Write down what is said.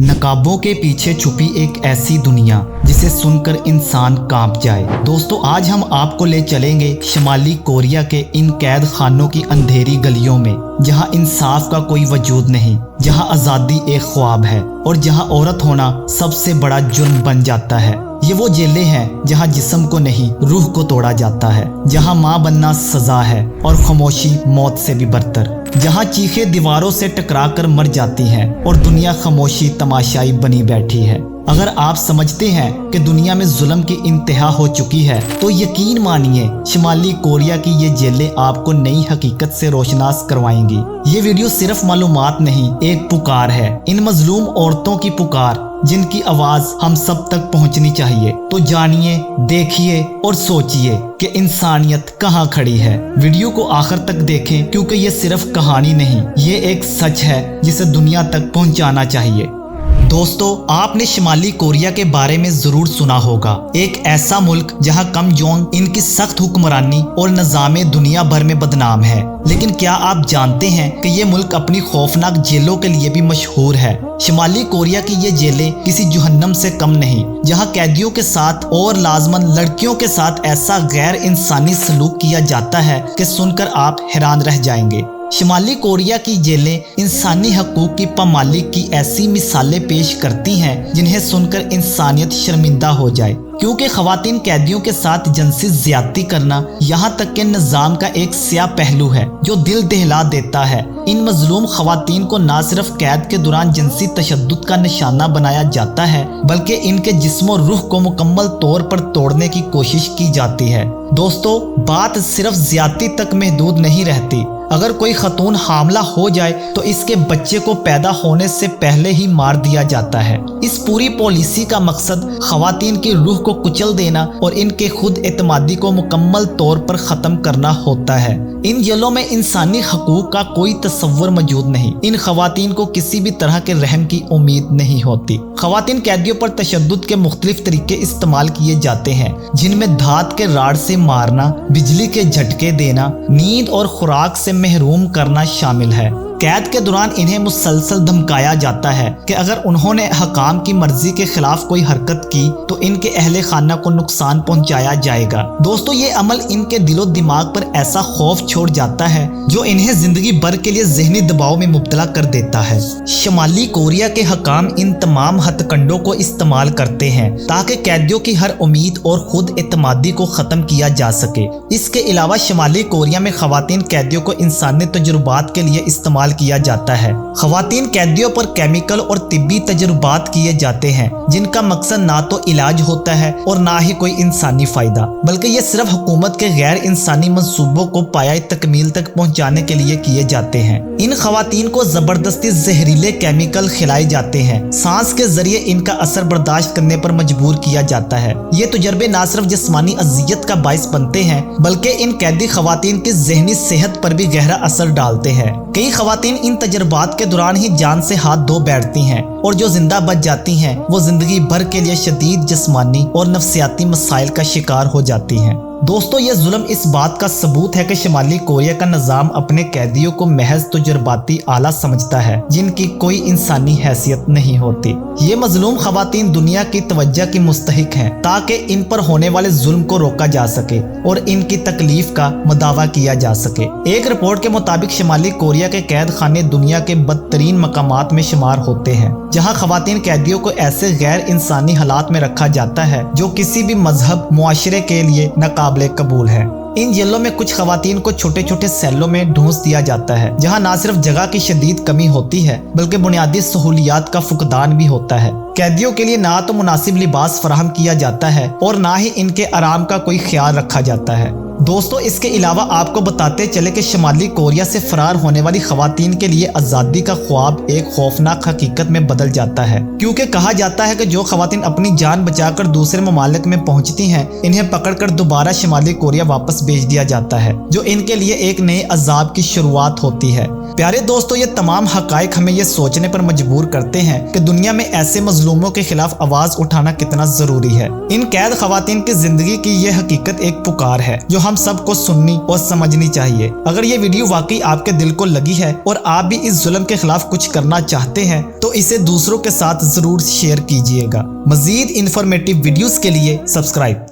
नकाबों के पीछे छुपी एक ऐसी दुनिया जिसे सुनकर इंसान कांप जाए। दोस्तों, आज हम आपको ले चलेंगे शुमाली कोरिया के इन कैद खानों की अंधेरी गलियों में, जहां इंसाफ का कोई वजूद नहीं, जहां आज़ादी एक ख्वाब है और जहां औरत होना सबसे बड़ा जुर्म बन जाता है। ये वो जेलें हैं जहां जिस्म को नहीं रूह को तोड़ा जाता है, जहां माँ बनना सजा है और खामोशी मौत से भी बदतर, जहां चीखें दीवारों से टकरा कर मर जाती हैं और दुनिया खामोशी तमाशाई बनी बैठी है। अगर आप समझते हैं कि दुनिया में जुल्म की इंतहा हो चुकी है तो यकीन मानिए शुमाली कोरिया की ये जेलें आपको नई हकीकत से रोशनास करवाएंगी। ये वीडियो सिर्फ मालूमात नहीं, एक पुकार है, इन मजलूम औरतों की पुकार जिनकी आवाज हम सब तक पहुंचनी चाहिए। तो जानिए, देखिए और सोचिए कि इंसानियत कहां खड़ी है। वीडियो को आखिर तक देखें क्योंकि ये सिर्फ कहानी नहीं, ये एक सच है जिसे दुनिया तक पहुंचाना चाहिए। दोस्तों, आपने शुमाली कोरिया के बारे में जरूर सुना होगा, एक ऐसा मुल्क जहां किम जोंग इनकी सख्त हुक्मरानी और निज़ामे दुनिया भर में बदनाम है। लेकिन क्या आप जानते हैं कि ये मुल्क अपनी खौफनाक जेलों के लिए भी मशहूर है। शुमाली कोरिया की ये जेलें किसी जहन्नम से कम नहीं, जहां कैदियों के साथ और लाजमन लड़कियों के साथ ऐसा गैर इंसानी सलूक किया जाता है कि सुनकर आप हैरान रह जाएंगे। शुमाली कोरिया की जेलें इंसानी हकूक की पामाली की ऐसी मिसालें पेश करती हैं जिन्हें सुनकर इंसानियत शर्मिंदा हो जाए, क्योंकि खवातीन कैदियों के साथ जिनसी ज्यादती करना यहाँ तक के निज़ाम का एक स्याह पहलू है जो दिल दहला देता है। इन मजलूम खवातीन को न सिर्फ कैद के दौरान जिनसी तशद्दुद का निशाना बनाया जाता है, बल्कि इनके जिस्म और रूह को मुकम्मल तौर पर तोड़ने की कोशिश की जाती है। दोस्तों, बात सिर्फ ज्यादती तक महदूद नहीं रहती। अगर कोई खतून हामला हो जाए तो इसके बच्चे को पैदा होने से पहले ही मार दिया जाता है। इस पूरी पॉलिसी का मकसद खवातीन की रूह को कुचल देना और इनके खुद एतमादी को मुकम्मल तौर पर ख़त्म करना होता है। इन जेलों में इंसानी हकूक का कोई तस्वर मौजूद नहीं। इन खवातीन को किसी भी तरह के रहम की उम्मीद नहीं होती। खवातीन कैदियों पर तशद्दुद के मुख्तलिफ तरीके इस्तेमाल किए जाते हैं, जिनमें धात के राड से मारना, बिजली के झटके देना, नींद और खुराक से महरूम करना शामिल है। कैद के दौरान इन्हें मुसलसल धमकाया जाता है कि अगर उन्होंने हकाम की मर्जी के खिलाफ कोई हरकत की तो इनके अहले खाना को नुकसान पहुंचाया जाएगा। दोस्तों, ये अमल इनके दिलो दिमाग पर ऐसा खौफ छोड़ जाता है जो इन्हें जिंदगी भर के लिए ज़हनी दबाव में मुब्तला कर देता है। शुमाली कोरिया के हकाम इन तमाम हथकंडों को इस्तेमाल करते हैं ताकि कैदियों की हर उम्मीद और खुद एतमादी को ख़त्म किया जा सके। इसके अलावा शुमाली कोरिया में खवातीन कैदियों को इंसानी तजुर्बात के लिए इस्तेमाल किया जाता है। खवातीन कैदियों पर केमिकल और तिब्बी तजुर्बात किए जाते हैं, जिनका मकसद ना तो इलाज होता है और ना ही कोई इंसानी फायदा, बल्कि ये सिर्फ हुकूमत के गैर इंसानी मंसूबों को पाया तकमील तक पहुंचाने के लिए किए जाते हैं। इन खवातीन को जबरदस्ती जहरीले केमिकल खिलाए जाते हैं, सांस के जरिए इनका असर बर्दाश्त करने पर मजबूर किया जाता है। ये तजर्बे ना सिर्फ जिस्मानी अजियत का बाइस बनते हैं, बल्कि इन कैदी खवातीन की जहनी सेहत पर भी गहरा असर डालते हैं। कई खवातीन इन तजर्बात के दौरान ही जान से हाथ धो बैठती हैं और जो जिंदा बच जाती हैं वो जिंदगी भर के लिए शदीद जिस्मानी और नफ्सियाती मसाइल का शिकार हो जाती हैं। दोस्तों, ये जुल्म इस बात का सबूत है कि शुमाली कोरिया का निज़ाम अपने कैदियों को महज तजुर्बाती आला समझता है, जिनकी कोई इंसानी हैसियत नहीं होती। ये मजलूम खवातीन दुनिया की तवज्जो की मुस्तहिक हैं ताकि इन पर होने वाले जुल्म को रोका जा सके और इनकी तकलीफ का मुदावा किया जा सके। एक रिपोर्ट के मुताबिक शुमाली कोरिया के कैद खाने दुनिया के बदतरीन मकामात में शुमार होते हैं, जहाँ खवातीन कैदियों को ऐसे गैर इंसानी हालात में रखा जाता है जो किसी भी मजहब मुआशरे के लिए नाकाबिले कबूल है। इन जेलों में कुछ खवातीन को छोटे छोटे सेलों में ढूंस दिया जाता है, जहां ना सिर्फ जगह की शदीद कमी होती है बल्कि बुनियादी सहूलियात का फुकदान भी होता है। कैदियों के लिए ना तो मुनासिब लिबास फराहम किया जाता है और ना ही इनके आराम का कोई ख्याल रखा जाता है। दोस्तों, इसके अलावा आपको बताते चले कि शुमाली कोरिया से फरार होने वाली खवातीन के लिए आज़ादी का ख्वाब एक खौफनाक हकीकत में बदल जाता है, क्योंकि कहा जाता है कि जो खवातीन अपनी जान बचाकर दूसरे ममालिक में पहुंचती हैं, इन्हें पकड़कर दोबारा शुमाली कोरिया वापस भेज दिया जाता है, जो इनके लिए एक नए अजाब की शुरुआत होती है। प्यारे दोस्तों, ये तमाम हकाइक हमें ये सोचने पर मजबूर करते हैं कि दुनिया में ऐसे मजलूमों के खिलाफ आवाज उठाना कितना जरूरी है। इन कैद खवातीन की जिंदगी की ये हकीकत एक पुकार है जो हम सबको सुननी और समझनी चाहिए। अगर ये वीडियो वाकई आपके दिल को लगी है और आप भी इस जुल्म के खिलाफ कुछ करना चाहते हैं तो इसे दूसरों के साथ जरूर शेयर कीजिएगा। मजीद इंफॉर्मेटिव वीडियोस के लिए सब्सक्राइब।